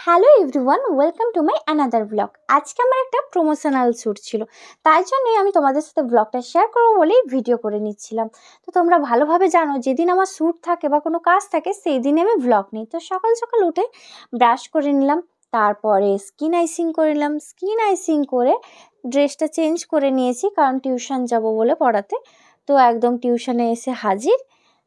Hello everyone, welcome to my another blog. আজকে আমার একটা প্রমোশনাল শ্যুট ছিল, তাই জন্যই আমি তোমাদের সাথে ব্লগটা শেয়ার করবো বলেই ভিডিও করে নিচ্ছিলাম। তো তোমরা ভালোভাবে জানো, যেদিন আমার শ্যুট থাকে বা কোনো কাজ থাকে সেই দিনে আমি ব্লগ নিই। তো সকাল সকাল উঠে ব্রাশ করে নিলাম, তারপরে স্কিন আইসিং করে নিলাম। স্কিন আইসিং করে ড্রেসটা চেঞ্জ করে নিয়েছি, কারণ টিউশন যাব বলে পড়াতে। তো একদম টিউশনে এসে হাজির।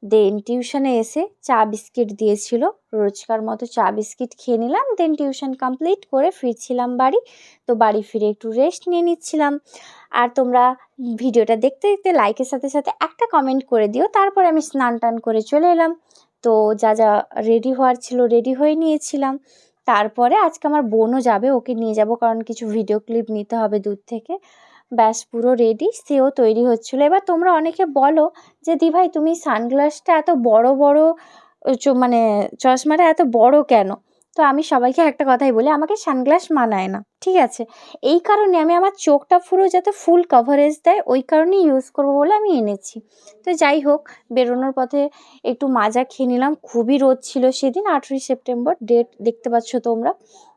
দেন টিউশনে এসে চা বিস্কিট দিয়েছিল, রোজকার মতো চা বিস্কিট খেয়ে নিলাম। দেন টিউশন কমপ্লিট করে ফিরছিলাম বাড়ি। তো বাড়ি ফিরে একটু রেস্ট নিয়ে নিচ্ছিলাম। আর তোমরা ভিডিওটা দেখতে দেখতে লাইকের সাথে সাথে একটা কমেন্ট করে দিও। তারপরে আমি স্নান টান করে চলে এলাম। তো যা যা রেডি হওয়ার ছিল রেডি হয়ে নিয়েছিলাম। তারপরে আজকে আমার বোনও যাবে, ওকে নিয়ে যাব, কারণ কিছু ভিডিও ক্লিপ নিতে হবে দূর থেকে। ব্যাস পুরো রেডি, সেও তৈরি হচ্ছিলো। এবার তোমরা অনেকে বলো যে দিভাই তুমি সানগ্লাসটা এত বড় বড় মানে চশমাটা এত বড় কেন? তো আমি সবাইকে একটা কথাই বলি, আমাকে সানগ্লাস মানায় না, ঠিক আছে? এই কারণে আমি আমার চোখটা পুরো যাতে ফুল কভারেজ দেয়, ওই কারণেই ইউজ করবো বলে আমি এনেছি। তো যাই হোক, বেরোনোর পথে একটু মাজা খেয়ে নিলাম। খুবই রোদ ছিল সেদিন, 18ই সেপ্টেম্বর, ডেট দেখতে পাচ্ছ তোমরা।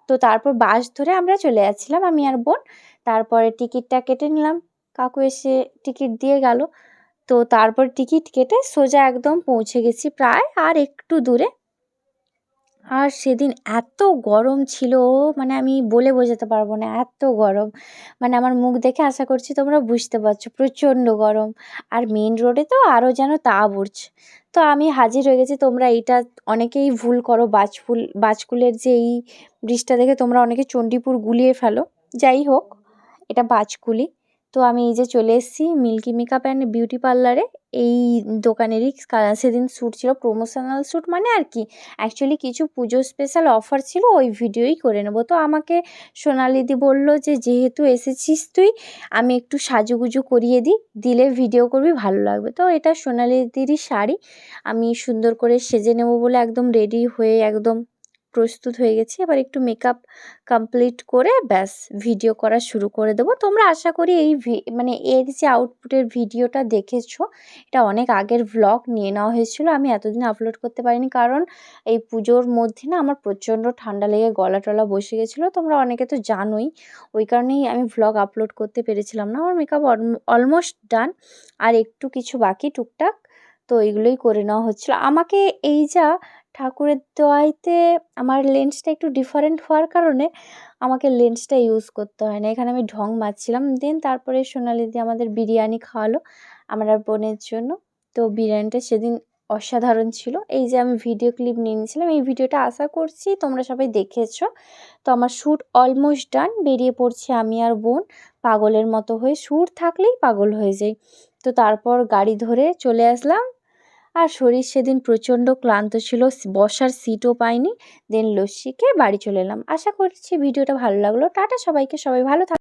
তো তারপর বাস ধরে আমরা চলে যাচ্ছিলাম, আমি আর বোন। তারপরে টিকিটটা কেটে নিলাম, কাকু এসে টিকিট দিয়ে গেল। তো তারপর টিকিট কেটে সোজা একদম পৌঁছে গেছি প্রায় আর একটু দূরে। আর সেদিন এত গরম ছিল, মানে আমি বলে বোঝাতে পারবো না, এত গরম। মানে আমার মুখ দেখে আশা করছি তোমরা বুঝতে পারছো, প্রচণ্ড গরম। আর মেন রোডে তো আরও যেন তাপ উঠছে। তো আমি হাজির হয়ে গেছি। তোমরা এইটা অনেকেই ভুল করো, বাজকুলের যে এই ব্রিজটা দেখে তোমরা অনেকে চণ্ডীপুর গুলিয়ে ফেলো। যাই হোক, এটা বাজকুলি। তো আমি এই যে চলে এসেছি মিল্কি মেকআপ অ্যান্ড বিউটি পার্লারে। এই দোকানেরই সেদিন শ্যুট ছিল, প্রমোশনাল শ্যুট মানে আর কি, অ্যাকচুয়ালি কিছু পুজো স্পেশাল অফার ছিল, ওই ভিডিওই করে নেবো। তো আমাকে সোনালিদি বললো যে যেহেতু এসেছিস তুই, আমি একটু সাজুগুজু করিয়ে দিলে ভিডিও করবি, ভালো লাগবে। তো এটা সোনালিদিরই শাড়ি, আমি সুন্দর করে সেজে নেবো বলে একদম রেডি হয়ে একদম প্রস্তুত হয়ে গেছি। এবার একটু মেকআপ কমপ্লিট করে ব্যাস ভিডিও করা শুরু করে দেবো। তোমরা আশা করি এই মানে এর যে আউটপুটের ভিডিওটা দেখেছো, এটা অনেক আগের ভ্লগ নিয়ে নেওয়া হয়েছিল, আমি এতদিন আপলোড করতে পারিনি, কারণ এই পুজোর মধ্যে না আমার প্রচণ্ড ঠান্ডা লেগে গলা টলা বসে গেছিলো, তোমরা অনেকে তো জানোই। ওই কারণেই আমি ভ্লগ আপলোড করতে পেরেছিলাম না। আমার মেকআপ অলমোস্ট ডান, আর একটু কিছু বাকি টুকটাক। তো এইগুলোই করে নেওয়া হচ্ছিলো। আমাকে এই যা ঠাকুরের দোয়াইতে আমার লেন্সটা একটু ডিফারেন্ট হওয়ার কারণে আমাকে লেন্সটা ইউজ করতে হয় না। এখানে আমি ঢং মারছিলাম। দেন তারপরে সোনালিদি আমাদের বিরিয়ানি খাওয়ালো আমার আর বোনের জন্য। তো বিরিয়ানিটা সেদিন অসাধারণ ছিল। এই যে আমি ভিডিও ক্লিপ নিয়ে নিয়েছিলাম, এই ভিডিওটা আশা করছি তোমরা সবাই দেখেছো। তো আমার শ্যুট অলমোস্ট ডান, বেরিয়ে পড়ছি আমি আর বোন পাগলের মতো হয়ে। শ্যুট থাকলেই পাগল হয়ে যাই। তো তারপর গাড়ি ধরে চলে আসলাম। আর শরীর সেদিন প্রচণ্ড ক্লান্ত ছিল, বসার সিটও পাইনি। দেন লস্যি খেয়ে বাড়ি চলে এলাম। আশা করছি ভিডিওটা ভালো লাগলো। টাটা সবাইকে, সবাই ভালো থাকো।